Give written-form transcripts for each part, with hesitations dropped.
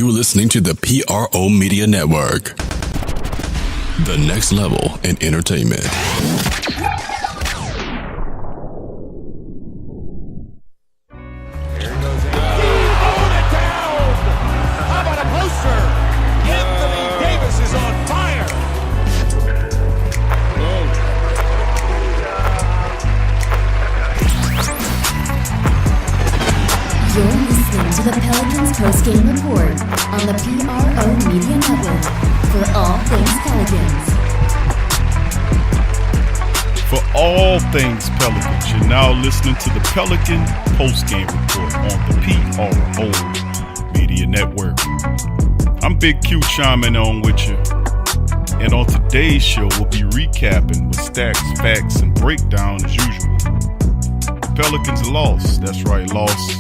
You're listening to the PRO Media Network. The next level in entertainment. You're listening to the Pelicans post-game report on the PRO Media Network for all things Pelicans. For all things Pelicans, you're now listening to the Pelican post-game report on the PRO Media Network. I'm Big Q chiming on with you. And on today's show, we'll be recapping with stats, facts, and breakdown as usual. The Pelicans lost. That's right, lost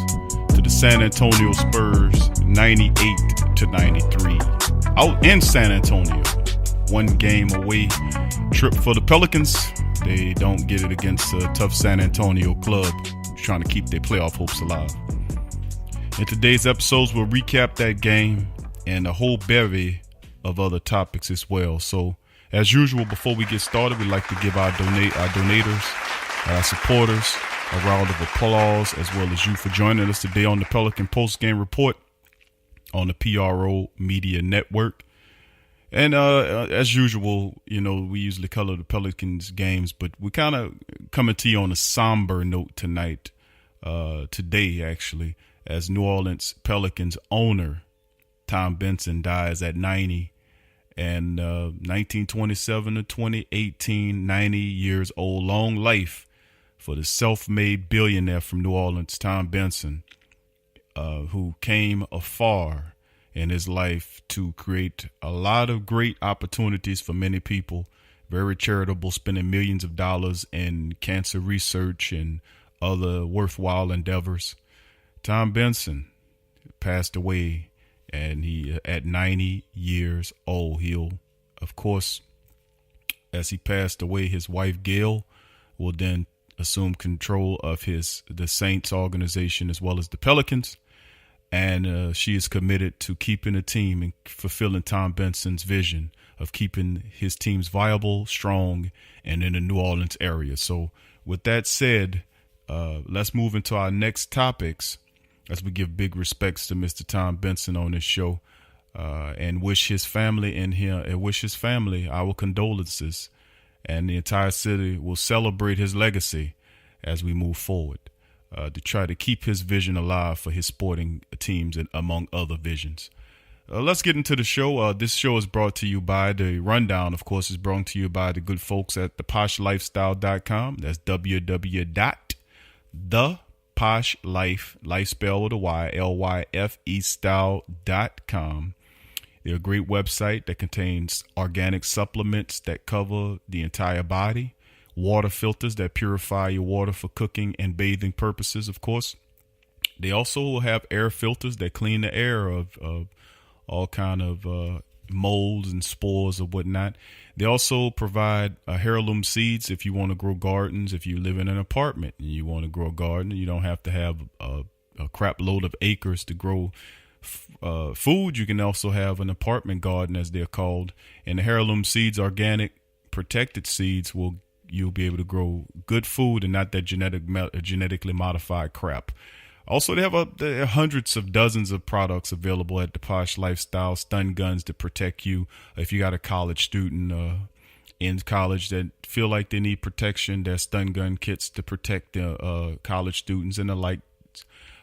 to the San Antonio Spurs 98-93. Out in San Antonio. One game away trip for the Pelicans. They don't get it against a tough San Antonio club trying to keep their playoff hopes alive. In today's episodes, we'll recap that game and a whole bevy of other topics as well. So, as usual, before we get started, we'd like to give our donators, our supporters, a round of applause, as well as you for joining us today on the Pelican Post-Game Report on the PRO Media Network. And as usual, you know, we usually color the Pelicans games, but we kind of coming to you on a somber note tonight, today actually, as New Orleans Pelicans owner Tom Benson dies at 90, and 1927 to 2018, 90 years old. Long life for the self-made billionaire from New Orleans, Tom Benson, who came afar in his life to create a lot of great opportunities for many people. Very charitable, spending millions of dollars in cancer research and other worthwhile endeavors. Tom Benson passed away, and he at 90 years old. He'll, of course, as he passed away, his wife Gail will then assume control of the Saints organization as well as the Pelicans, and she is committed to keeping the team and fulfilling Tom Benson's vision of keeping his teams viable, strong, and in the New Orleans area. So with that said, let's move into our next topics as we give big respects to Mr. Tom Benson on this show, and wish his family our condolences. And the entire city will celebrate his legacy as we move forward to try to keep his vision alive for his sporting teams and among other visions. Let's get into the show. This show is brought to you by the rundown, of course, is brought to you by the good folks at thepashlifestyle.com. That's www.thepashlife, life spelled with a Y, L-Y-F-E style.com. They're a great website that contains organic supplements that cover the entire body, water filters that purify your water for cooking and bathing purposes, of course. They also have air filters that clean the air of all kind of molds and spores or whatnot. They also provide heirloom seeds if you want to grow gardens. If you live in an apartment and you want to grow a garden, you don't have to have a crap load of acres to grow food. You can also have an apartment garden, as they're called, and the heirloom seeds, organic protected seeds, you'll be able to grow good food and not that genetically modified crap. Also, they have hundreds of dozens of products available at the Posh Lifestyle. Stun guns to protect you if you got a college student in college that feel like they need protection. There's stun gun kits to protect the college students and the like.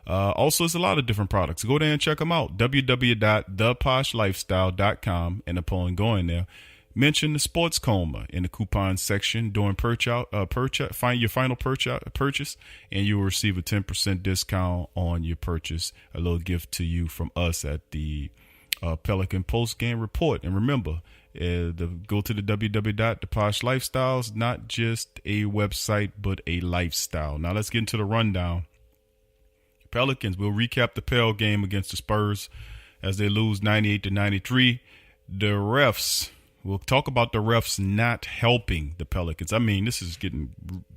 Also, there's a lot of different products. Go there and check them out. www.thepashlifestyle.com. And upon going there, mention the sports coma in the coupon section during find your final purchase, and you will receive a 10% discount on your purchase. A little gift to you from us at the Pelican Post Game Report. And remember, go to the www.thepashlifestyle is not just a website, but a lifestyle. Now let's get into the rundown. Pelicans, we'll recap the Pels game against the Spurs as they lose 98-93. The refs, we'll talk about the refs not helping the Pelicans. I mean, this is getting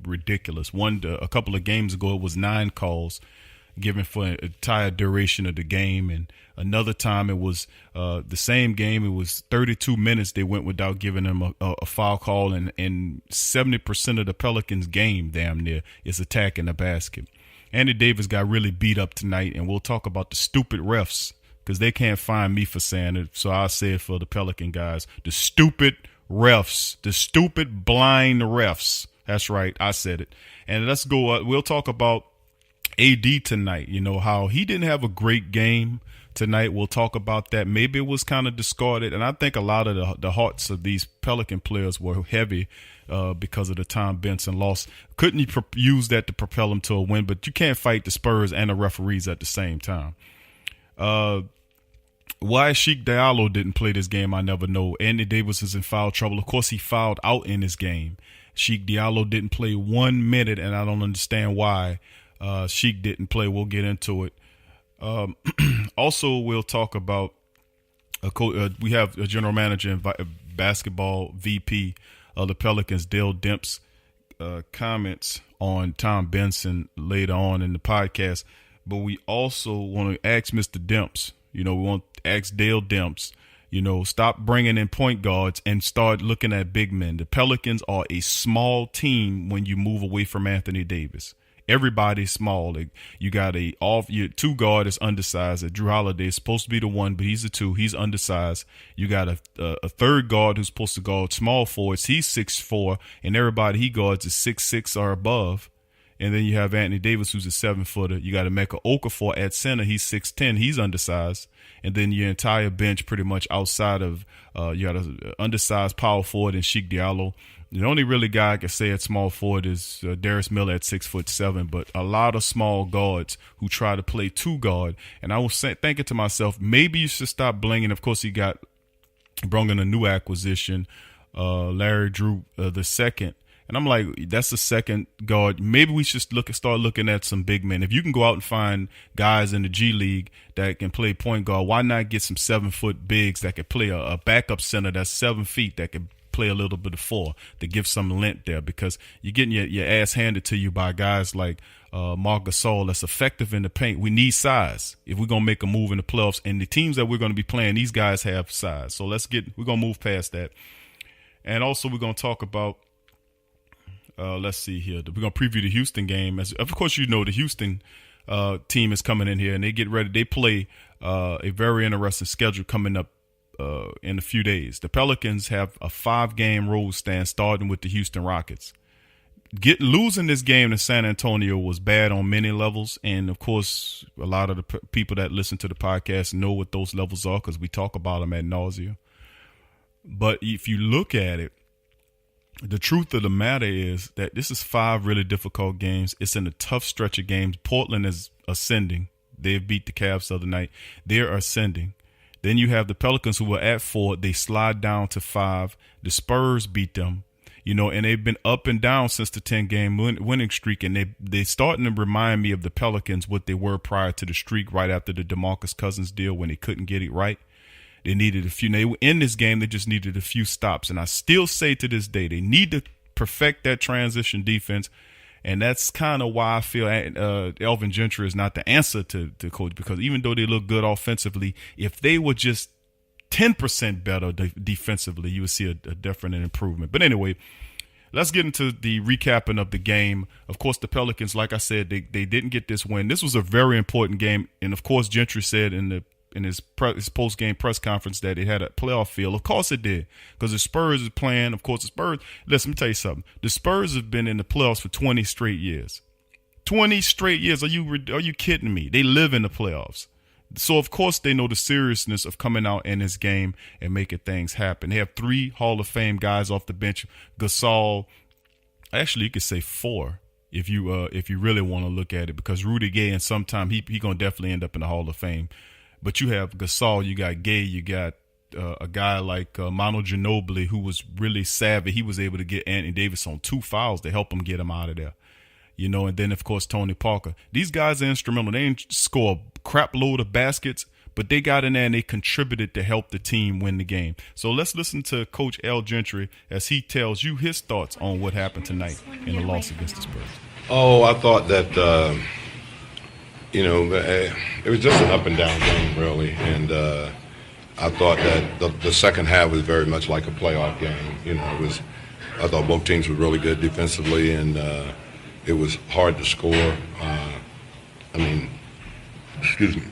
ridiculous. A couple of games ago, it was 9 calls given for an entire duration of the game. And another time it was the same game. It was 32 minutes they went without giving them a foul call, and 70% of the Pelicans game damn near is attacking the basket. Andy Davis got really beat up tonight, and we'll talk about the stupid refs because they can't find me for saying it. So I'll say it for the Pelican guys. The stupid refs, the stupid blind refs. That's right, I said it. And let's go. We'll talk about AD tonight. You know, how he didn't have a great game tonight. We'll talk about that. Maybe it was kind of discarded. And I think a lot of the hearts of these Pelican players were heavy because of the Tom Benson loss. Couldn't he use that to propel him to a win? But you can't fight the Spurs and the referees at the same time. Why Cheick Diallo didn't play this game, I never know. Andy Davis is in foul trouble. Of course, he fouled out in this game. Cheick Diallo didn't play 1 minute, and I don't understand why Cheick didn't play. We'll get into it. Also, we'll talk about we have a general manager and basketball VP of the Pelicans, Dell Demps, comments on Tom Benson later on in the podcast. But we also want to ask Mr. Demps, we want to ask Dell Demps, stop bringing in point guards and start looking at big men. The Pelicans are a small team when you move away from Anthony Davis. Everybody's small. You got your 2 guard is undersized. Jrue Holiday is supposed to be the 1, but he's the 2. He's undersized. You got a 3rd guard who's supposed to guard small forwards. He's 6'4", and everybody he guards is 6'6" or above. And then you have Anthony Davis, who's a 7-footer. You got Emeka Okafor at center. He's 6'10". He's undersized. And then your entire bench pretty much outside of you got an undersized power forward and Cheick Diallo. The only really guy I can say at small forward is Darius Miller at 6'7", but a lot of small guards who try to play 2 guard. And I was thinking to myself, maybe you should stop blinging. Of course, he brought in a new acquisition, Larry Jrue the second. And I'm like, that's the second guard. Maybe we should start looking at some big men. If you can go out and find guys in the G League that can play point guard, why not get some 7-foot bigs that can play a backup center that's 7 feet that can play a little bit of 4 to give some length there, because you're getting your ass handed to you by guys like Marc Gasol that's effective in the paint. We need size if we're going to make a move in the playoffs, and the teams that we're going to be playing, these guys have size. So we're going to move past that. And also we're going to talk about let's see here. We're going to preview the Houston game. Of course, the Houston team is coming in here, and they get ready. They play a very interesting schedule coming up in a few days. The Pelicans have a 5-game road stand starting with the Houston Rockets. Losing this game to San Antonio was bad on many levels, and of course, a lot of the people that listen to the podcast know what those levels are because we talk about them ad nauseum. But if you look at it, the truth of the matter is that this is 5 really difficult games. It's in a tough stretch of games. Portland is ascending. They beat the Cavs the other night. They're ascending. Then you have the Pelicans who were at 4. They slide down to 5. The Spurs beat them, and they've been up and down since the 10-game winning streak. And they starting to remind me of the Pelicans, what they were prior to the streak, right after the DeMarcus Cousins deal when they couldn't get it right. They needed a few. They were in this game. They just needed a few stops. And I still say to this day, they need to perfect that transition defense. And that's kind of why I feel Elvin Gentry is not the answer to coach, because even though they look good offensively, if they were just 10% better defensively, you would see a different improvement. But anyway, let's get into the recapping of the game. Of course, the Pelicans, like I said, they didn't get this win. This was a very important game. And, of course, Gentry said in his post-game press conference that it had a playoff feel. Of course it did, because the Spurs is playing. Of course, the Spurs. Listen, let me tell you something. The Spurs have been in the playoffs for 20 straight years. 20 straight years. Are you kidding me? They live in the playoffs. So, of course, they know the seriousness of coming out in this game and making things happen. They have 3 Hall of Fame guys off the bench. Gasol, actually, you could say 4 if you really want to look at it, because Rudy Gay, and sometime he going to definitely end up in the Hall of Fame. But you have Gasol, you got Gay, you got a guy like Manu Ginobili, who was really savvy. He was able to get Anthony Davis on 2 fouls to help him get him out of there. And then, of course, Tony Parker. These guys are instrumental. They didn't score a crap load of baskets, but they got in there and they contributed to help the team win the game. So let's listen to Coach Al Gentry as he tells you his thoughts on what happened tonight in the loss against the Spurs. Oh, I thought that It was just an up and down game, really, and I thought that the second half was very much like a playoff game. I thought both teams were really good defensively, and it was hard to score. Excuse me.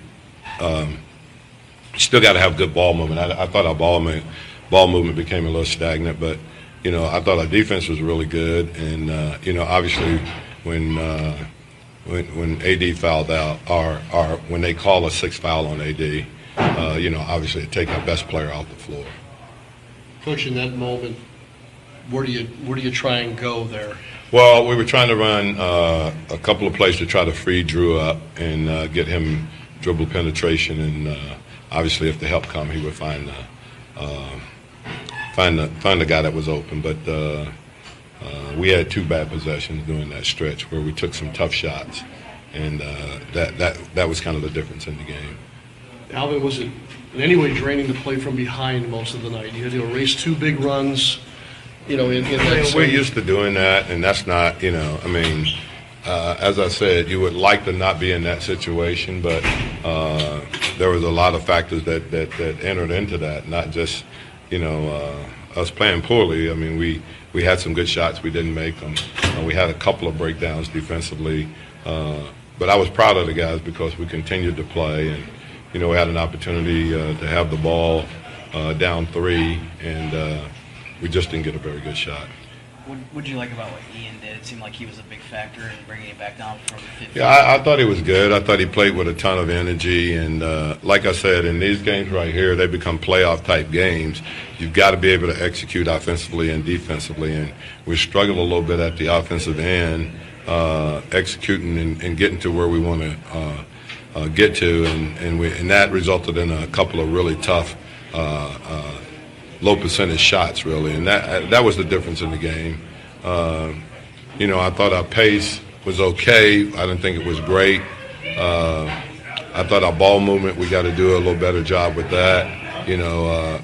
Still got to have good ball movement. I thought our ball movement became a little stagnant, but I thought our defense was really good, and obviously when AD fouled out, or when they call a sixth foul on AD, obviously it take our best player off the floor. Coach, in that moment, where do you try and go there? Well, we were trying to run a couple of plays to try to free Jrue up and get him dribble penetration, and obviously if the help come, he would find the guy that was open. But we had two bad possessions during that stretch where we took some tough shots, and that was kind of the difference in the game. Alvin, was it in any way draining to play from behind most of the night? You had to erase two big runs, in that. We're used to doing that, and that's not, as I said, you would like to not be in that situation, but there was a lot of factors that entered into that, not just, us playing poorly. I mean, we had some good shots, we didn't make them. We had a couple of breakdowns defensively, but I was proud of the guys because we continued to play, and we had an opportunity to have the ball down 3, and we just didn't get a very good shot. What did you like about what Ian did? It seemed like he was a big factor in bringing it back down from 15. Yeah, I thought he was good. I thought he played with a ton of energy. And like I said, in these games right here, they become playoff-type games. You've got to be able to execute offensively and defensively. And we struggled a little bit at the offensive end, executing and getting to where we want to get to. And that resulted in a couple of really tough low percentage shots, really, and that was the difference in the game. I thought our pace was okay. I didn't think it was great. I thought our ball movement, we got to do a little better job with that.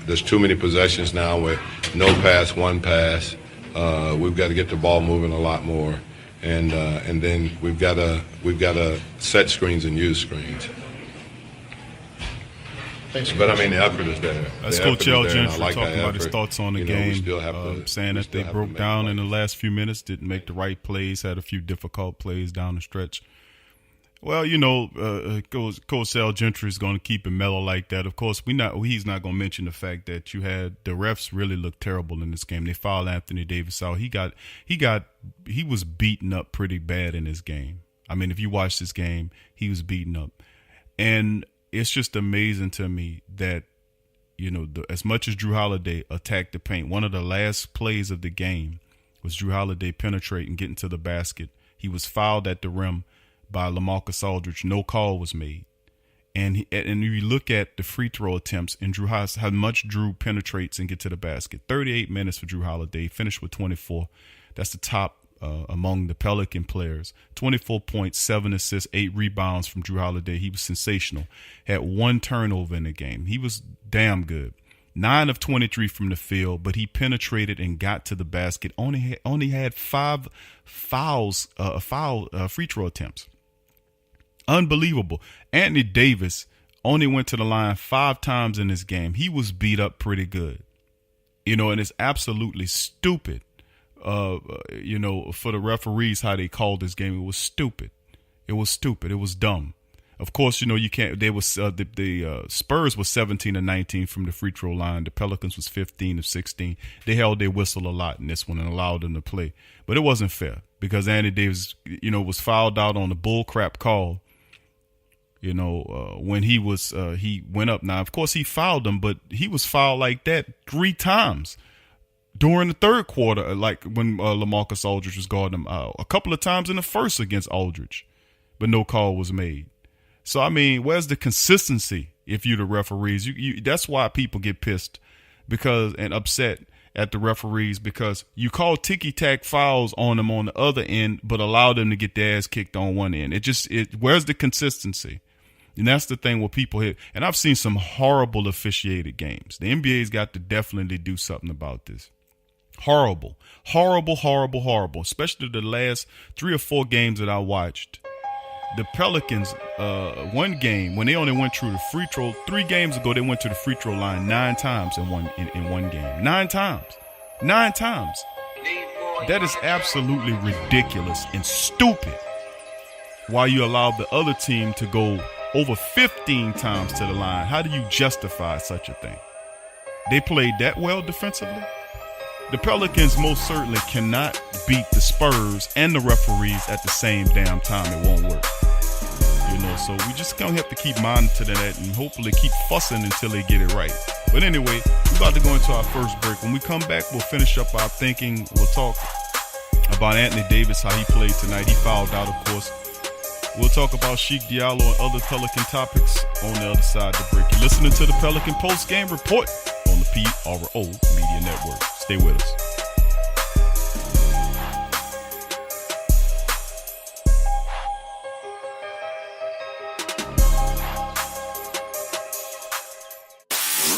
There's too many possessions now with no pass, one pass. We've got to get the ball moving a lot more, and then we've got to set screens and use screens. But I mean, the effort is there. That's Coach Gentry talking about his thoughts on the game, saying that they broke down in the last few minutes, didn't make the right plays, had a few difficult plays down the stretch. Well, Coach Gentry is going to keep it mellow like that. Of course, he's not going to mention the fact that you had the refs really look terrible in this game. They fouled Anthony Davis out. He was beaten up pretty bad in this game. I mean, if you watch this game, he was beaten up, and it's just amazing to me that, as much as Jrue Holiday attacked the paint, one of the last plays of the game was Jrue Holiday penetrating, getting to the basket. He was fouled at the rim by LaMarcus Aldridge. No call was made. And you look at the free throw attempts and how much Jrue penetrates and get to the basket. 38 minutes for Jrue Holiday. Finished with 24. That's the top among the Pelican players. 24 points, 7 assists, 8 rebounds from Jrue Holiday. He was sensational. Had 1 turnover in the game. He was damn good. 9 of 23 from the field, but he penetrated and got to the basket. Only had 5 free throw attempts. Unbelievable. Anthony Davis only went to the line 5 times in this game. He was beat up pretty good. And it's absolutely stupid. For the referees, how they called this game, it was stupid. It was dumb. Of course, you can't. They was the Spurs was 17 of 19 from the free throw line. The Pelicans was 15 of 16. They held their whistle a lot in this one and allowed them to play, but it wasn't fair because Anthony Davis, was fouled out on the bull crap call. When he went up. Now, of course, he fouled him, but he was fouled like that 3 times. During the third quarter, like when LaMarcus Aldridge was guarding him, a couple of times in the first against Aldridge, but no call was made. So, I mean, where's the consistency if you're the referees? That's why people get pissed and upset at the referees because you call ticky-tack fouls on them on the other end, but allow them to get their ass kicked on one end. Where's the consistency? And that's the thing where people hit. And I've seen some horrible officiated games. The NBA's got to definitely do something about this. Horrible, especially the last 3 or 4 games that I watched. The Pelicans, one game when they only went through the free throw 3 games ago, they went to the free throw line 9 times in one game. 9 times. That is absolutely ridiculous and stupid. While you allow the other team to go over 15 times to the line, how do you justify such a thing? They played that well defensively. The Pelicans most certainly cannot beat the Spurs and the referees at the same damn time. It won't work. So we just gonna have to keep monitoring that and hopefully keep fussing until they get it right. But anyway, we're about to go into our first break. When we come back, we'll finish up our thinking. We'll talk about Anthony Davis, how he played tonight. He fouled out, of course. We'll talk about Cheick Diallo and other Pelican topics on the other side of the break. You're listening to the Pelican Post-Game Report on the PRO Media Network. Stay with us.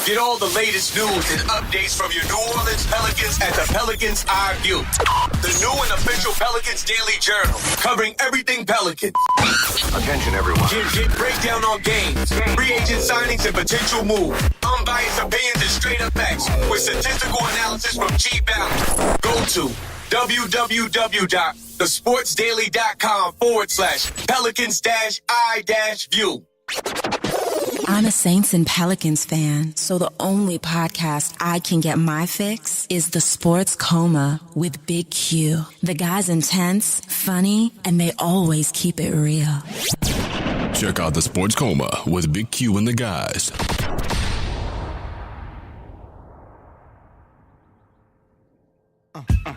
Get all the latest news and updates from your New Orleans Pelicans at the Pelicans Eye View, the new and official Pelicans Daily Journal, covering everything Pelicans. Attention, everyone. Get breakdown on games, free agent signings, and potential moves. Unbiased opinions and straight up facts with statistical analysis from G. Balance. Go to www.thesportsdaily.com/Pelicans-I-View. I'm a Saints and Pelicans fan, so the only podcast I can get my fix is The Sports Coma with Big Q. The guy's intense, funny, and they always keep it real. Check out The Sports Coma with Big Q and the guys.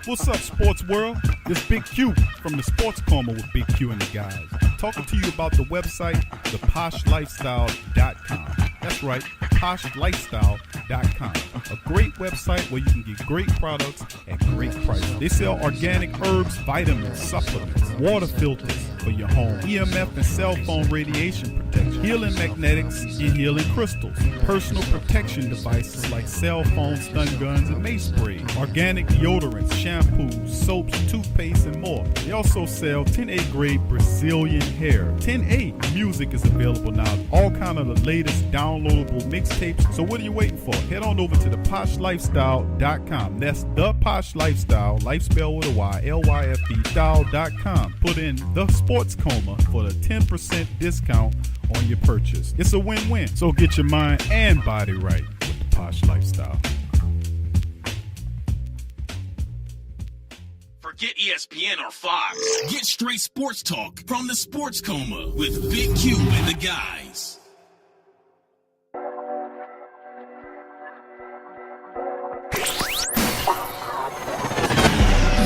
What's up, sports world? This Big Q from the Sports Coma with Big Q and the guys. Talking to you about the website, theposhlifestyle.com. That's right, poshlifestyle.com. A great website where you can get great products at great prices. They sell organic herbs, vitamins, supplements, water filters for your home, EMF and cell phone radiation protection, healing magnetics and healing crystals, personal protection devices like cell phones, stun guns, and mace sprays, organic deodorants, shampoos, soaps, toothpaste, and more. They also sell 10A grade Brazilian hair. 10A music is available now. All kind of the latest downloadable mixtapes. So what are you waiting for? Head on over to the poshlifestyle.com. That's the Posh Lifestyle, life spelled with a Y, LYFE style.com. Put in the Sports Coma for the 10% discount on your purchase. It's a win-win. So get your mind and body right with the Posh Lifestyle. Forget ESPN or Fox. Get straight sports talk from the Sports Coma with Big Q and the guys.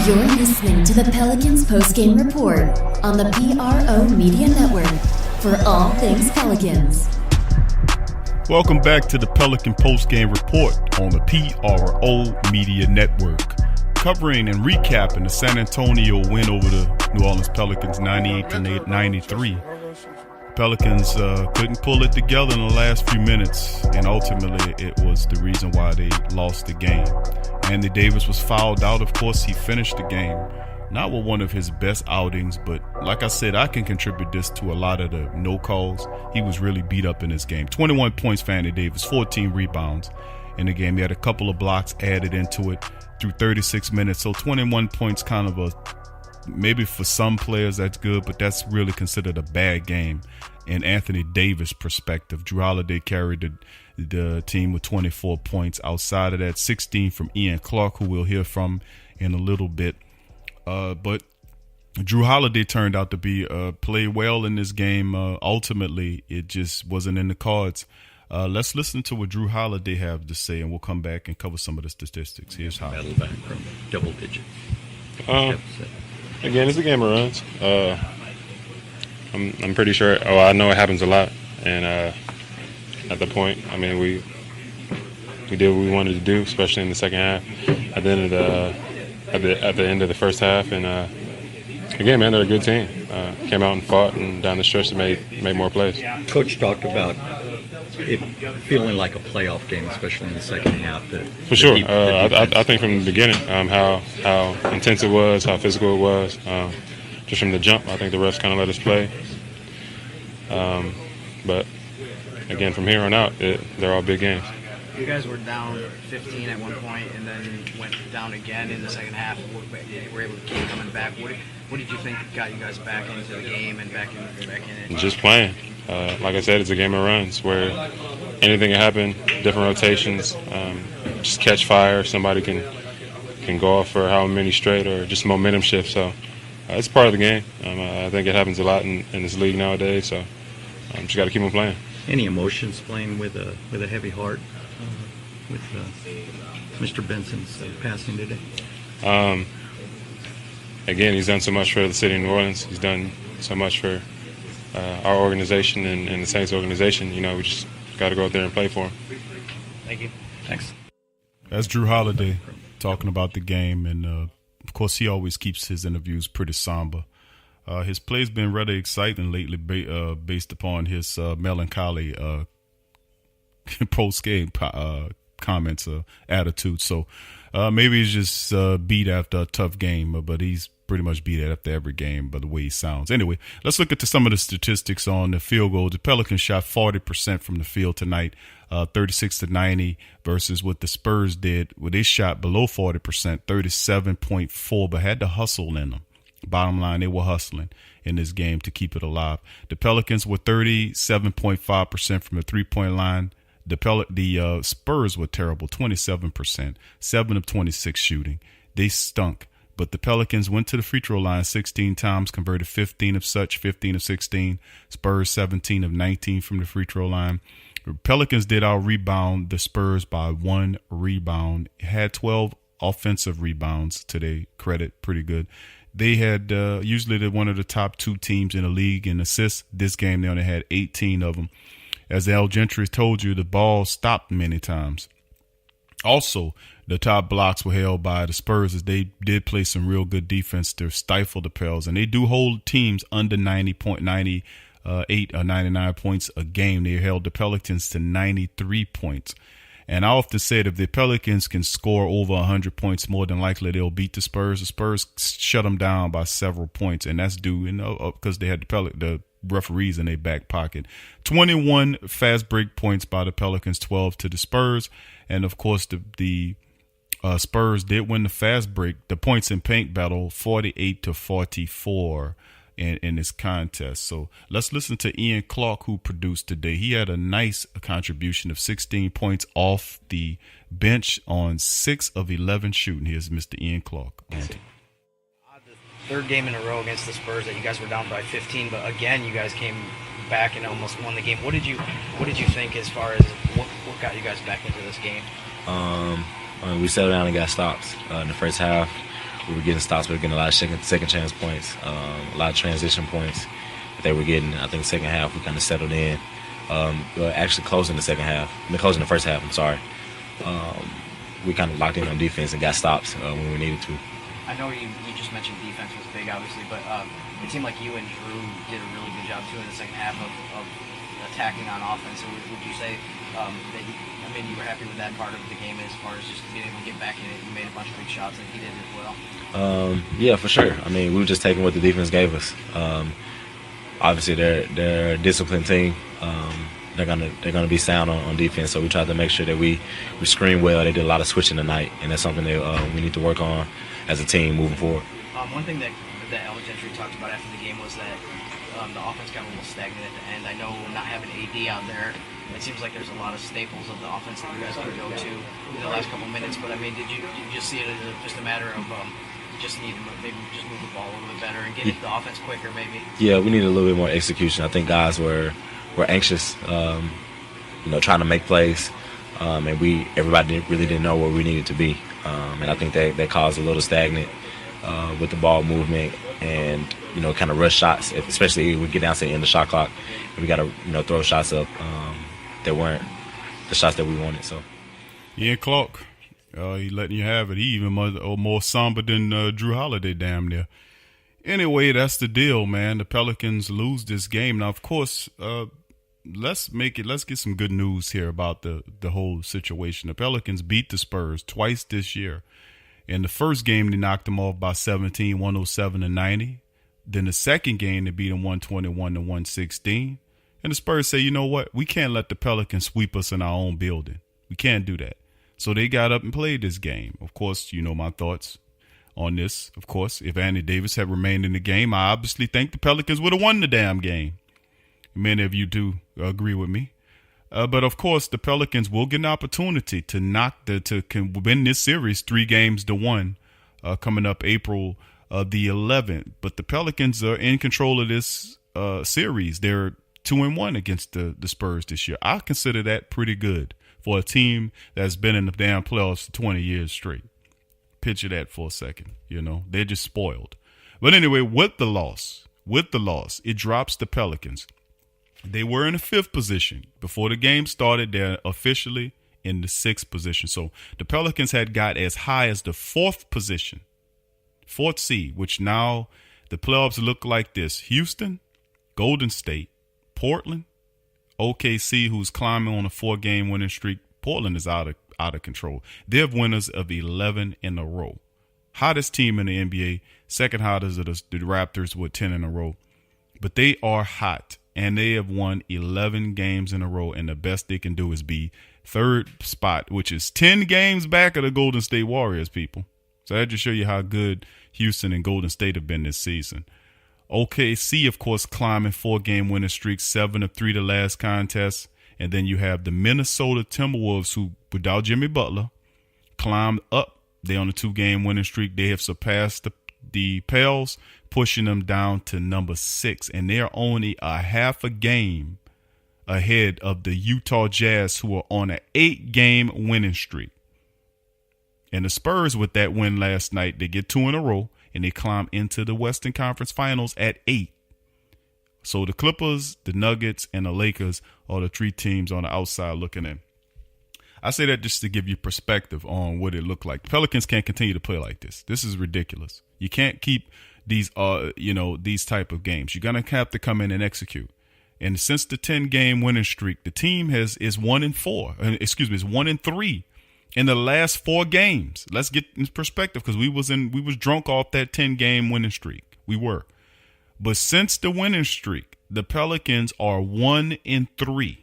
You're listening to the Pelicans Post-Game Report on the PRO Media Network for all things Pelicans. Welcome back to the Pelican Post-Game Report on the PRO Media Network. Covering and recapping the San Antonio win over the New Orleans Pelicans 98-93. Pelicans couldn't pull it together in the last few minutes, and ultimately it was the reason why they lost the game. Anthony Davis was fouled out. Of course, he finished the game not with one of his best outings, but like I said, I can contribute this to a lot of the no calls. He was really beat up in this game. 21 points for Anthony Davis, 14 rebounds in the game. He had a couple of blocks added into it through 36 minutes. So 21 points, kind of a, maybe for some players that's good, but that's really considered a bad game in Anthony Davis' perspective. Jrue Holiday carried the team with 24 points. Outside of that, 16 from Ian Clark, who we'll hear from in a little bit. But Jrue Holiday turned out to be play well in this game. Ultimately, it just wasn't in the cards. Let's listen to what Jrue Holiday have to say, and we'll come back and cover some of the statistics. Here's how. Battle back from double digit. Again, it's a game of runs. I'm pretty sure. Oh, I know it happens a lot, and at the point, I mean, we did what we wanted to do, especially in the second half. At the end of the first half, and again, man, they're a good team. Came out and fought, and down the stretch, they made more plays. Coach talked about it feeling like a playoff game, especially in the second half. For sure. I think from the beginning, how intense it was, how physical it was. Just from the jump, I think the refs kind of let us play. But again, from here on out, they're all big games. You guys were down 15 at one point and then went down again in the second half. Were able to keep coming back. What did you think got you guys back into the game and back in it? Just playing. Like I said, it's a game of runs where anything can happen, different rotations, just catch fire. Somebody can go off for how many straight or just momentum shift. So it's part of the game. I think it happens a lot in this league nowadays. So just got to keep on playing. Any emotions playing with a heavy heart with Mr. Benson's passing today? Again, he's done so much for the city of New Orleans. He's done so much for our organization and the Saints organization. We just got to go out there and play for him. Thank you. Thanks. That's Jrue Holiday talking about the game, and of course he always keeps his interviews pretty somber. His play's been rather exciting lately based upon his melancholy post-game comments, attitude. So maybe he's just beat after a tough game, but he's pretty much beat after every game by the way he sounds. Anyway, let's look at some of the statistics on the field goals. The Pelicans shot 40% from the field tonight, 36-90, versus what the Spurs did. Well, they shot below 40%, 37.4, but had to hustle in them. Bottom line, they were hustling in this game to keep it alive. The Pelicans were 37.5% from the three-point line. The Spurs were terrible, 27%, 7 of 26 shooting. They stunk. But the Pelicans went to the free throw line 16 times, converted 15 of such, 15 of 16. Spurs 17 of 19 from the free throw line. The Pelicans did out-rebound the Spurs by 1 rebound. Had 12 offensive rebounds to their credit, pretty good. They had usually they're one of the top 2 teams in the league in assists. This game they only had 18 of them. As Gentry told you, the ball stopped many times. Also, the top blocks were held by the Spurs as they did play some real good defense to stifle the Pels. And they do hold teams under 98 or 99 points a game. They held the Pelicans to 93 points. And I often say that if the Pelicans can score over 100 points, more than likely they'll beat the Spurs. The Spurs shut them down by several points, and that's due, because they had the referees in their back pocket. 21 fast break points by the Pelicans, 12 to the Spurs. And, of course, the Spurs did win the fast break, the points in paint battle, 48-44 in this contest. So let's listen to Ian Clark, who produced today. He had a nice contribution of 16 points off the bench on 6 of 11 shooting. Here's Mr. Ian Clark. Third game in a row against the Spurs that you guys were down by 15, but again you guys came back and almost won the game. What did you think as far as what got you guys back into this game? We settled down and got stops in the first half. We were getting stops, we were getting a lot of second chance points, a lot of transition points that they were getting. I think second half we kind of settled in. We were actually closing the closing the first half. I'm sorry. We kind of locked in on defense and got stops when we needed to. I know you just mentioned defense was big, obviously, but it seemed like you and Jrue did a really good job too in the second half of attacking on offense. So would you say that you were happy with that part of the game as far as just being able to get back in it? You made a bunch of big shots and he did as well. Yeah, for sure. I mean, we were just taking what the defense gave us. Obviously, they're a disciplined team. They're gonna be sound on defense. So we tried to make sure that we screen well. They did a lot of switching tonight, and that's something that we need to work on as a team moving forward. One thing that Gentry talked about after the game was that the offense got a little stagnant at the end. I know not having AD out there, it seems like there's a lot of staples of the offense that you guys can go to in the last couple minutes. But I mean, did you just see it as just a matter of just need to maybe just move the ball a little bit better and get it to the offense quicker, maybe? Yeah, we need a little bit more execution. I think guys were anxious, trying to make plays, and everybody really didn't know where we needed to be. And I think that caused a little stagnant with the ball movement and, kind of rush shots, especially if we get down to the end of the shot clock and we got to, throw shots up that weren't the shots that we wanted. So, Ian Clark, he letting you have it. He even more somber than Jrue Holiday damn near. Anyway, that's the deal, man. The Pelicans lose this game. Now, of course, let's get some good news here about the whole situation. The Pelicans beat the Spurs twice this year. In the first game, they knocked them off by 17, 107-90. Then the second game, they beat them 121-116. And the Spurs say, you know what? We can't let the Pelicans sweep us in our own building. We can't do that. So they got up and played this game. Of course, you know my thoughts on this. Of course, if Anthony Davis had remained in the game, I obviously think the Pelicans would have won the damn game. Many of you do agree with me. But of course, the Pelicans will get an opportunity to win this series 3-1 coming up April the 11th. But the Pelicans are in control of this series. They're 2-1 against the Spurs this year. I consider that pretty good for a team that's been in the damn playoffs for 20 years straight. Picture that for a second. You know, they're just spoiled. But anyway, with the loss, it drops the Pelicans. They were in the 5th position. Before the game started, they're officially in the 6th position. So the Pelicans had got as high as the 4th position, 4th seed, which now the playoffs look like this. Houston, Golden State, Portland, OKC, who's climbing on a 4-game winning streak. Portland is out of control. They're winners of 11 in a row. Hottest team in the NBA. Second hottest are the Raptors with 10 in a row. But they are hot. And they have won 11 games in a row, and the best they can do is be 3rd spot, which is 10 games back of the Golden State Warriors, people. So that just show you how good Houston and Golden State have been this season. OKC, of course, climbing 4-game winning streak, 7 of 3 the last contest. And then you have the Minnesota Timberwolves, who, without Jimmy Butler, climbed up. They're on a 2-game winning streak. They have surpassed the Pels, pushing them down to number 6, and they're only a half a game ahead of the Utah Jazz, who are on an 8-game winning streak. And the Spurs, with that win last night, they get 2 in a row, and they climb into the Western Conference Finals at 8. So the Clippers, the Nuggets, and the Lakers are the 3 teams on the outside looking in. I say that just to give you perspective on what it looked like. The Pelicans can't continue to play like this. This is ridiculous. You can't keep these type of games. You're going to have to come in and execute. And since the 10-game winning streak, the team is 1-4. Excuse me, is 1-3 in the last 4 games. Let's get in perspective, because we was drunk off that 10-game winning streak. We were. But since the winning streak, the Pelicans are 1-3.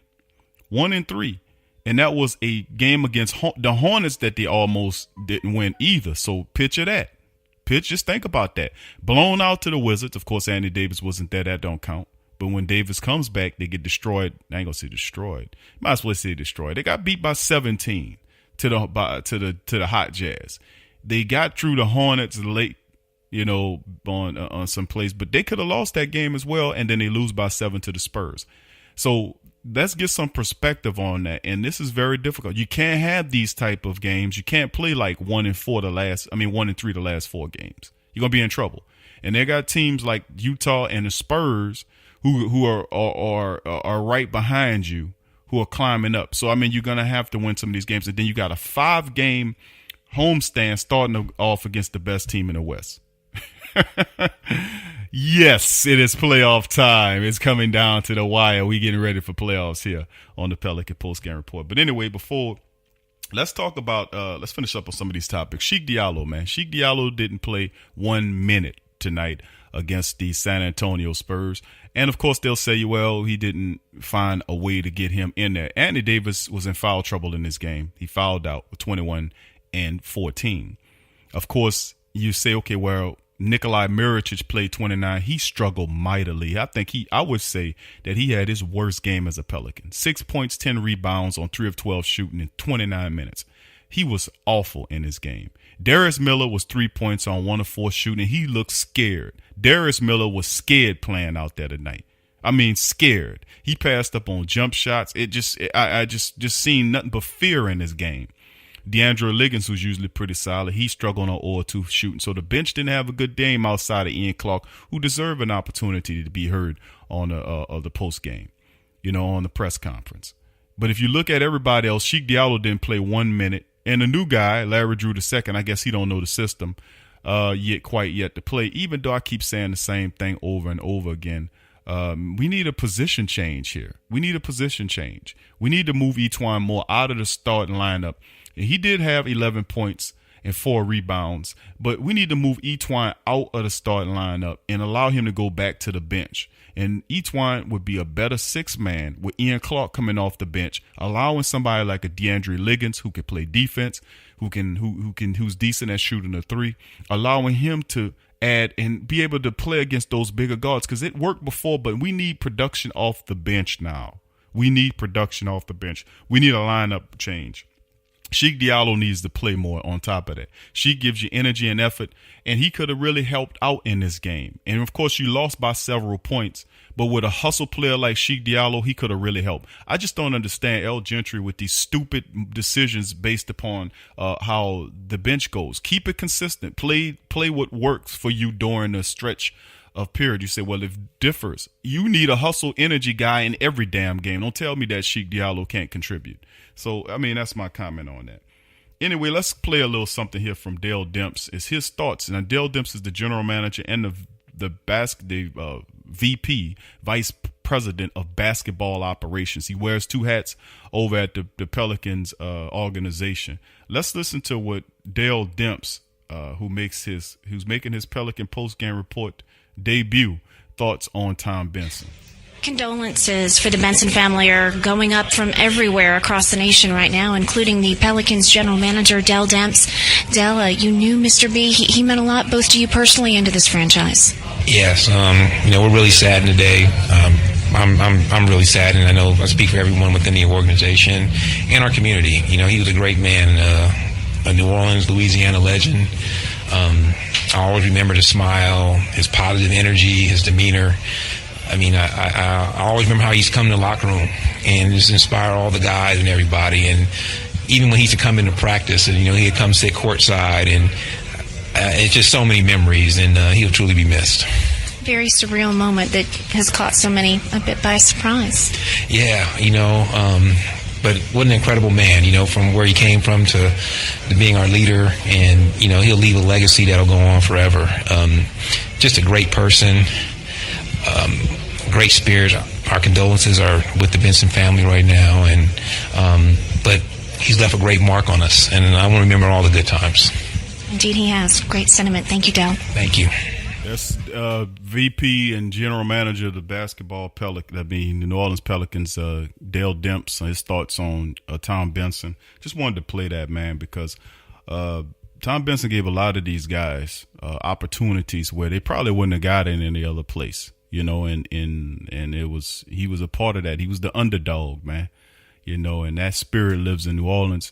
1-3. And that was a game against the Hornets that they almost didn't win either. So picture that. Just think about that. Blown out to the Wizards. Of course, Anthony Davis wasn't there. That don't count. But when Davis comes back, they get destroyed. I ain't gonna say destroyed. Might as well say destroyed. They got beat by 17 to the Hot Jazz. They got through the Hornets late, on some plays, but they could have lost that game as well. And then they lose by 7 to the Spurs. So let's get some perspective on that. And this is very difficult. You can't have these type of games. You can't play like 1-3 the last 4 games. You're going to be in trouble. And they got teams like Utah and the Spurs who are right behind you, who are climbing up. So, you're going to have to win some of these games. And then you got a 5-game homestand starting off against the best team in the West. Yes, it is playoff time. It's coming down to the wire. We getting ready for playoffs here on the Pelican Postgame Report. But anyway, let's talk about, let's finish up on some of these topics. Cheick Diallo, man. Cheick Diallo didn't play 1 minute tonight against the San Antonio Spurs. And, of course, they'll say, well, he didn't find a way to get him in there. Anthony Davis was in foul trouble in this game. He fouled out with 21 and 14. Of course, you say, okay, well, Nikolai Mirotic played 29. He struggled mightily. I would say that he had his worst game as a Pelican. 6 points, 10 rebounds on 3 of 12 shooting in 29 minutes. He was awful in his game. Darius Miller was 3 points on 1 of 4 shooting. He looked scared. Darius Miller was scared playing out there tonight. Scared. He passed up on jump shots. I just seen nothing but fear in his game. DeAndre Liggins, who's usually pretty solid, he struggled on 0-2 shooting. So the bench didn't have a good game outside of Ian Clark, who deserved an opportunity to be heard on the post game, on the press conference. But if you look at everybody else, Cheick Diallo didn't play 1 minute. And the new guy, Larry Jrue II, I guess he don't know the system yet to play, even though I keep saying the same thing over and over again. We need a position change here. We need to move E'Twaun Moore out of the starting lineup. And he did have 11 points and 4 rebounds, but we need to move E'Twaun out of the starting lineup and allow him to go back to the bench And each one would be a better six man with Ian Clark coming off the bench, allowing somebody like a DeAndre Liggins who can play defense, who's decent at shooting a three, allowing him to add and be able to play against those bigger guards, because it worked before, but we need production off the bench now. We need production off the bench. We need a lineup change. Cheick Diallo needs to play more on top of that. She gives you energy and effort, and he could have really helped out in this game. And, of course, you lost by several points, but with a hustle player like Cheick Diallo, he could have really helped. I just don't understand El Gentry with these stupid decisions based upon how the bench goes. Keep it consistent. Play what works for you during a stretch of period. You say, well, it differs. You need a hustle energy guy in every damn game. Don't tell me that Cheick Diallo can't contribute. So, I mean, that's my comment on that. Anyway, let's play a little something here from Dell Demps. It's his thoughts. Now, Dell Demps is the general manager and the VP, vice president of basketball operations. He wears two hats over at the Pelicans organization. Let's listen to what Dell Demps, who's making his Pelican post-game report debut, thoughts on Tom Benson. Condolences for the Benson family are going up from everywhere across the nation right now, including the Pelicans general manager, Dell Demps. Dell, you knew Mr. B. He meant a lot both to you personally and to this franchise. Yes, we're really saddened today. I'm really sad, and I know I speak for everyone within the organization and our community. He was a great man, a New Orleans, Louisiana legend. I always remember his smile, his positive energy, his demeanor. I mean, I always remember how he's come to the locker room and just inspire all the guys and everybody. And even when he used to come into practice, and he'd come sit courtside, and it's just so many memories, and he'll truly be missed. Very surreal moment that has caught so many a bit by surprise. Yeah, but what an incredible man, from where he came from to being our leader, and he'll leave a legacy that'll go on forever. Just a great person. Great spirit. Our condolences are with the Benson family right now, but he's left a great mark on us, and I want to remember all the good times. Indeed he has. Great sentiment. Thank you, Dell. Thank you. That's VP and general manager of the the New Orleans Pelicans, Dell Demps, his thoughts on Tom Benson. Just wanted to play that, man, because Tom Benson gave a lot of these guys opportunities where they probably wouldn't have got in any other place. And he was a part of that. He was the underdog, man, and that spirit lives in New Orleans,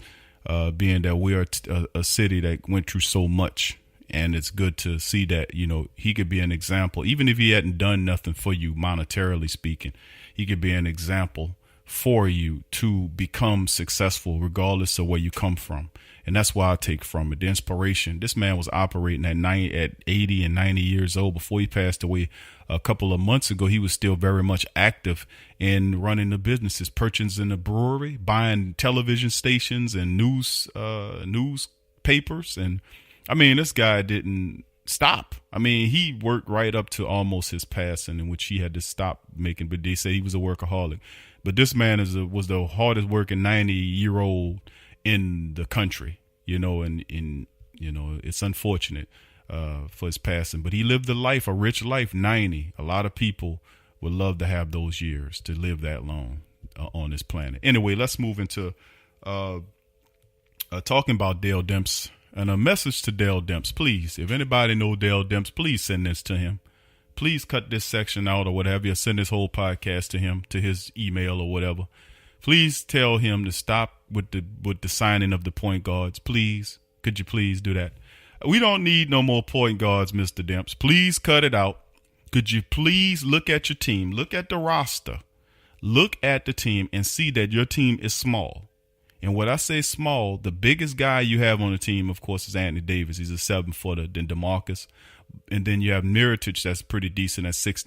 being that we are a city that went through so much. And it's good to see that, he could be an example. Even if he hadn't done nothing for you, monetarily speaking, he could be an example for you to become successful regardless of where you come from. And that's why I take from it the inspiration. This man was operating at 80 and 90 years old. Before he passed away a couple of months ago, he was still very much active in running the businesses, purchasing a brewery, buying television stations and newspapers. And I mean, this guy didn't stop. I mean, he worked right up to almost his passing, in which he had to stop making. But they say he was a workaholic. But this man was the hardest working 90-year-old in the country, and it's unfortunate for his passing. But he lived a rich life, 90. A lot of people would love to have those years, to live that long on this planet. Anyway, let's move into talking about Dell Demps. And a message to Dell Demps, please. If anybody know Dell Demps, please send this to him. Please cut this section out or whatever. You send this whole podcast to him, to his email or whatever. Please tell him to stop with the signing of the point guards. Please. Could you please do that? We don't need no more point guards, Mr. Demps. Please cut it out. Could you please look at your team? Look at the roster. Look at the team and see that your team is small. And when I say small, the biggest guy you have on the team, of course, is Anthony Davis. He's a 7-footer. Then DeMarcus. And then you have Mirotic, that's pretty decent at 6'9",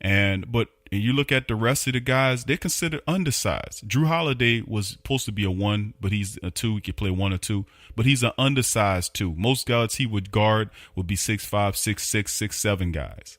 6'10". But you look at the rest of the guys, they're considered undersized. Jrue Holiday was supposed to be a 1, but he's a 2. He could play 1 or 2. But he's an undersized 2. Most guards he would guard would be 6'5", 6'6", 6'7" guys.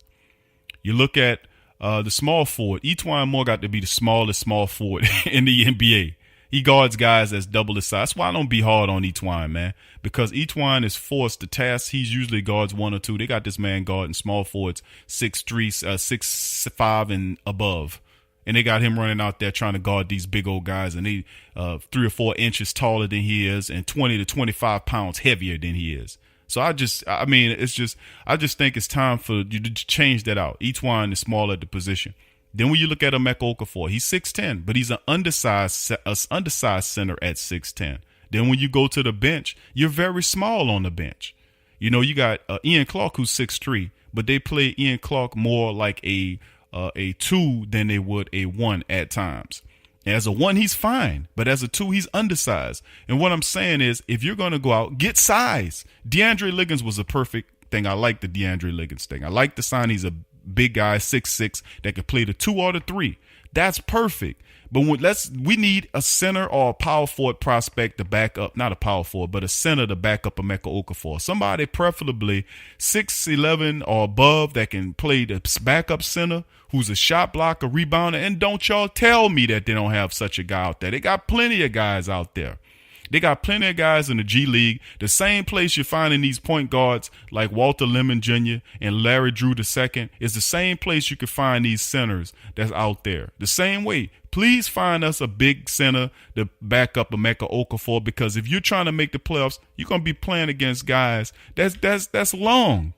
You look at the small forward. Each one more got to be the smallest small forward in the NBA. He guards guys that's double his size. That's why I don't be hard on Etwine, man, because Etwine is forced to task. He's usually guards 1 or 2. They got this man guarding small forwards 6'3", 6'5", and above. And they got him running out there trying to guard these big old guys, and they 3 or 4 inches taller than he is and 20 to 25 pounds heavier than he is. So I just think it's time for you to change that out. Etwine is small at the position. Then when you look at Emeka Okafor, he's 6'10", but he's an undersized center at 6'10". Then when you go to the bench, you're very small on the bench. You know, you got Ian Clark, who's 6'3", but they play Ian Clark more like a 2 than they would a 1 at times. As a 1, he's fine, but as a 2, he's undersized. And what I'm saying is, if you're going to go out, get size. DeAndre Liggins was a perfect thing. I like the DeAndre Liggins thing. I like the sign. He's a big guy, 6'6", that could play the 2 or the 3. That's perfect. But we need a center or a power forward prospect to back up, not a power forward, but a center to back up Emeka Okafor. Somebody preferably 6'11" or above that can play the backup center, who's a shot blocker, rebounder. And don't y'all tell me that they don't have such a guy out there. They got plenty of guys out there. They got plenty of guys in the G League. The same place you're finding these point guards like Walter Lemon Jr. and Larry Drew II is the same place you can find these centers that's out there. The same way. Please find us a big center to back up Emeka Okafor, because if you're trying to make the playoffs, you're going to be playing against guys that's long.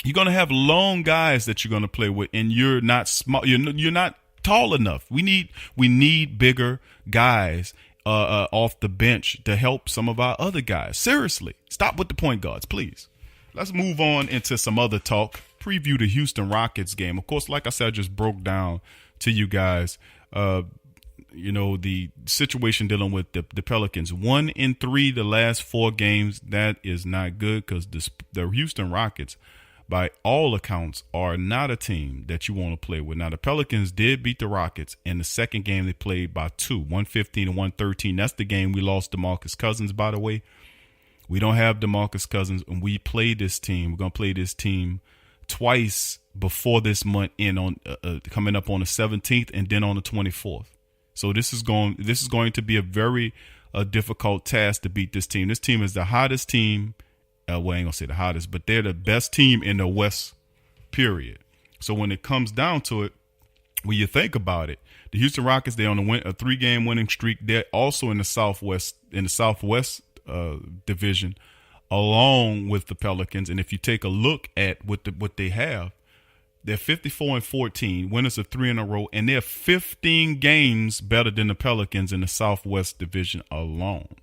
You're going to have long guys that you're going to play with, and you're not small. You're not tall enough. We need bigger guys off the bench to help some of our other guys. Seriously, stop with the point guards, please. Let's move on into some other talk. Preview the Houston Rockets game. Of course, like I said, I just broke down to you guys, the situation dealing with the Pelicans. 1-3 the last 4 games. That is not good, because the Houston Rockets, by all accounts, are not a team that you want to play with. Now, the Pelicans did beat the Rockets in the second game. They played by 2, 115 and 113. That's the game we lost DeMarcus Cousins, by the way. We don't have DeMarcus Cousins, and we play this team. We're going to play this team twice before this month on coming up on the 17th and then on the 24th. So this is going to be a very difficult task to beat this team. This team is the hottest team. Well, I ain't gonna say the hottest, but they're the best team in the West, period. So when it comes down to it, when you think about it, the Houston Rockets, they're on a 3-game winning streak. They're also in the Southwest division, along with the Pelicans. And if you take a look at what they have, they're 54-14, winners of 3 in a row, and they're 15 games better than the Pelicans in the Southwest division alone.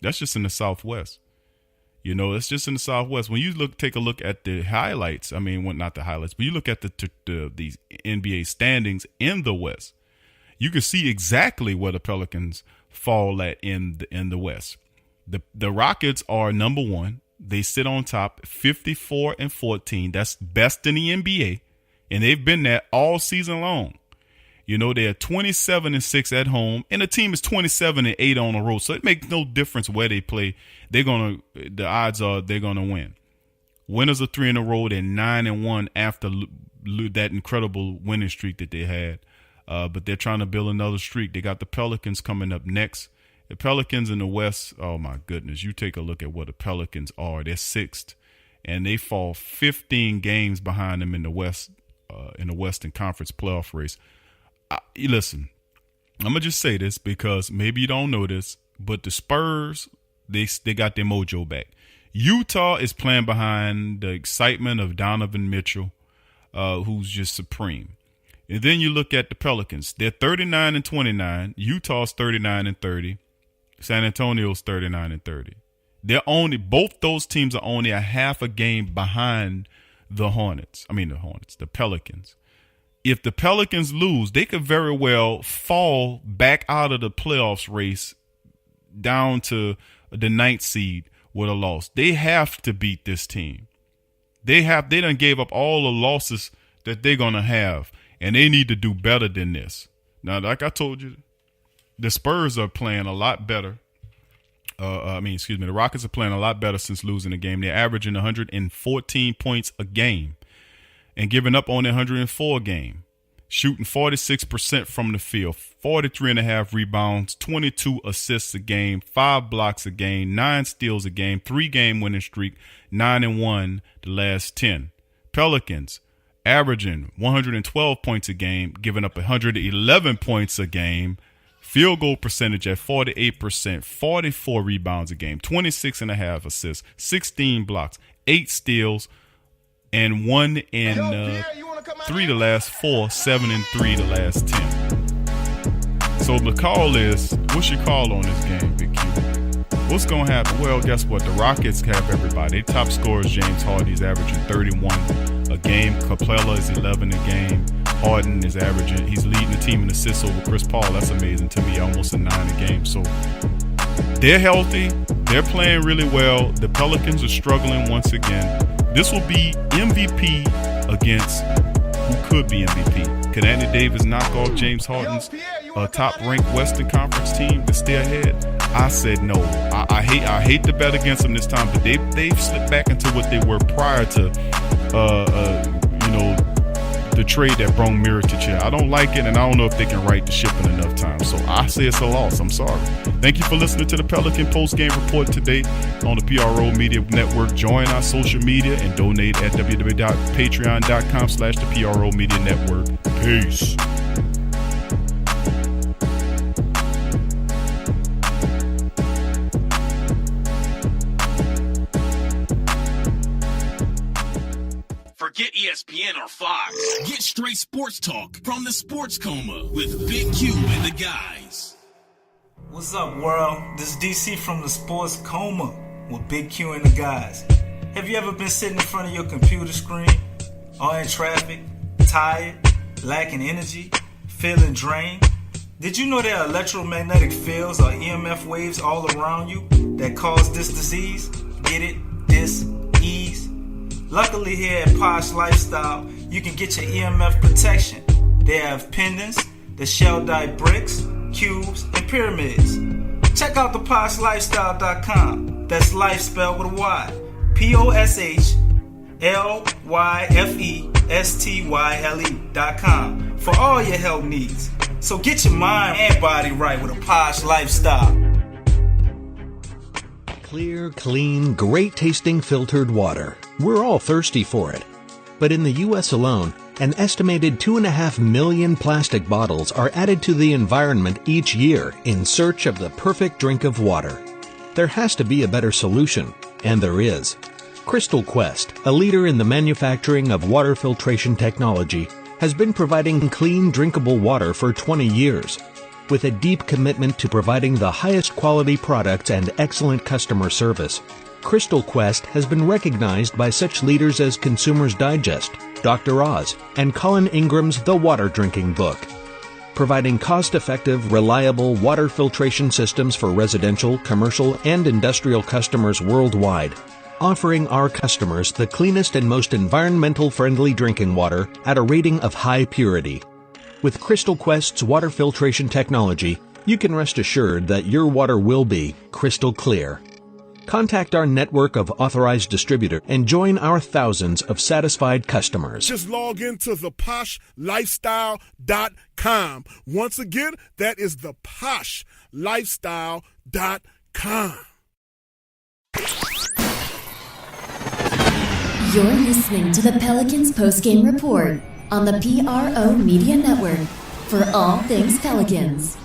That's just in the Southwest. You know, it's just in the Southwest. When you take a look at the highlights, not the highlights, but you look at the NBA standings in the West, you can see exactly where the Pelicans fall at in the West. The Rockets are number 1. They sit on top, 54-14. That's best in the NBA, and they've been there all season long. You know, they're 27-6 at home, and the team is 27-8 on the road. So it makes no difference where they play. The odds are they're gonna win. Winners of 3 in a row. They're 9-1 after that incredible winning streak that they had. But they're trying to build another streak. They got the Pelicans coming up next. The Pelicans in the West. Oh my goodness! You take a look at what the Pelicans are. They're 6th, and they fall 15 games behind them in the West, in the Western Conference playoff race. Listen, I'm going to just say this because maybe you don't know this, but the Spurs, they got their mojo back. Utah is playing behind the excitement of Donovan Mitchell, who's just supreme. And then you look at the Pelicans. They're 39-29. Utah's 39-30. San Antonio's 39-30. Both those teams are only a half a game behind the Pelicans. If the Pelicans lose, they could very well fall back out of the playoffs race down to the 9th seed with a loss. They have to beat this team. They done gave up all the losses that they're going to have, and they need to do better than this. Now, like I told you, the Spurs are playing a lot better. The Rockets are playing a lot better since losing the game. They're averaging 114 points a game and giving up on the 104 game. shooting 46% from the field, 43.5 rebounds, 22 assists a game, 5 blocks a game, 9 steals a game, 3-game winning streak, 9-1 the last 10. Pelicans averaging 112 points a game, giving up 111 points a game, field goal percentage at 48%, 44 rebounds a game, 26.5 assists, 16 blocks, 8 steals, and 1 and 3 the last 4, 7 and 3 the last 10. So the call is, what's your call on this game, Big Q? What's going to happen? Well, guess what? The Rockets have everybody. Their top scorer is James Harden. He's averaging 31 a game. Capella is 11 a game. Harden is averaging, he's leading the team in assists over Chris Paul. That's amazing to me, almost a 9 a game. So they're healthy. They're playing really well. The Pelicans are struggling once again. This will be MVP against who could be MVP. Could Anthony Davis knock off James Harden's top-ranked Western Conference team to stay ahead? I said no. I hate to bet against them this time, but they've slipped back into what they were prior to, the trade that brought Mirotic here. I don't like it, and I don't know if they can right the ship in enough time. So I say it's a loss. I'm sorry. Thank you for listening to the Pelican Post-Game Report today on the PRO Media Network. Join our social media and donate at www.patreon.com/the PRO Media Network. Peace. Forget ESPN or Fox. Get straight sports talk from the Sports Coma with Big Q and the guys. What's up, world? This is DC from the Sports Coma with Big Q and the guys. Have you ever been sitting in front of your computer screen, or in traffic, tired, lacking energy, feeling drained? Did you know there are electromagnetic fields or EMF waves all around you that cause this disease? Get it? Dis-ease? Luckily here at Posh Lifestyle, you can get your EMF protection. They have pendants, the shell-dyed bricks, cubes, and pyramids. Check out the PoshLifestyle.com. That's life spelled with a Y. PoshLifestyle.com for all your health needs. So get your mind and body right with a Posh Lifestyle. Clear, clean, great-tasting filtered water. We're all thirsty for it. But in the U.S. alone, an estimated 2.5 million plastic bottles are added to the environment each year in search of the perfect drink of water. There has to be a better solution, and there is. Crystal Quest, a leader in the manufacturing of water filtration technology, has been providing clean, drinkable water for 20 years. With a deep commitment to providing the highest quality products and excellent customer service, Crystal Quest has been recognized by such leaders as Consumers Digest, Dr. Oz, and Colin Ingram's The Water Drinking Book. Providing cost-effective, reliable water filtration systems for residential, commercial, and industrial customers worldwide, offering our customers the cleanest and most environmental-friendly drinking water at a rating of high purity. With Crystal Quest's water filtration technology, you can rest assured that your water will be crystal clear. Contact our network of authorized distributors and join our thousands of satisfied customers. Just log into the PoshLifestyle.com. Once again, that is the PoshLifestyle.com. You're listening to the Pelicans Post-Game Report on the PRO Media Network for all things Pelicans.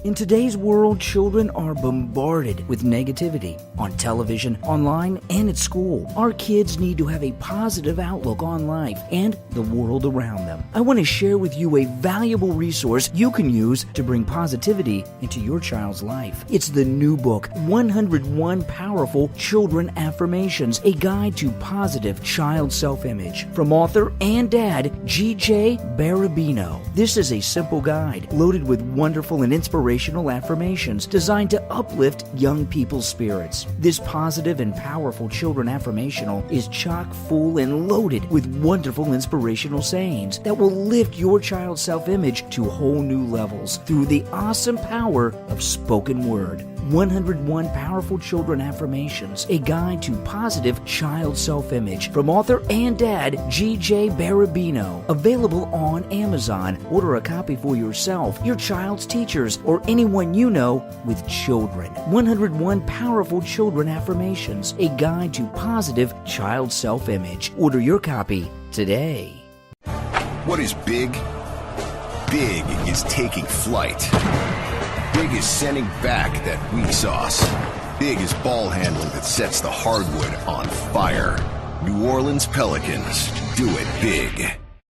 In today's world, children are bombarded with negativity on television, online, and at school. Our kids need to have a positive outlook on life and the world around them. I want to share with you a valuable resource you can use to bring positivity into your child's life. It's the new book, 101 Powerful Children Affirmations, a guide to positive child self-image, from author and dad, G.J. Barabino. This is a simple guide loaded with wonderful and inspirational affirmations designed to uplift young people's spirits. This positive and powerful children affirmational is chock full and loaded with wonderful inspirational sayings that will lift your child's self-image to whole new levels through the awesome power of spoken word. 101 Powerful Children Affirmations, a guide to positive child self-image from author and dad G.J. Barabino. Available on Amazon. Order a copy for yourself, your child's teachers, or anyone you know with children. 101 Powerful Children Affirmations, a guide to positive child self-image. Order your copy today. What is big? Big is taking flight. Big is sending back that weak sauce. Big is ball handling that sets the hardwood on fire. New Orleans Pelicans, do it big.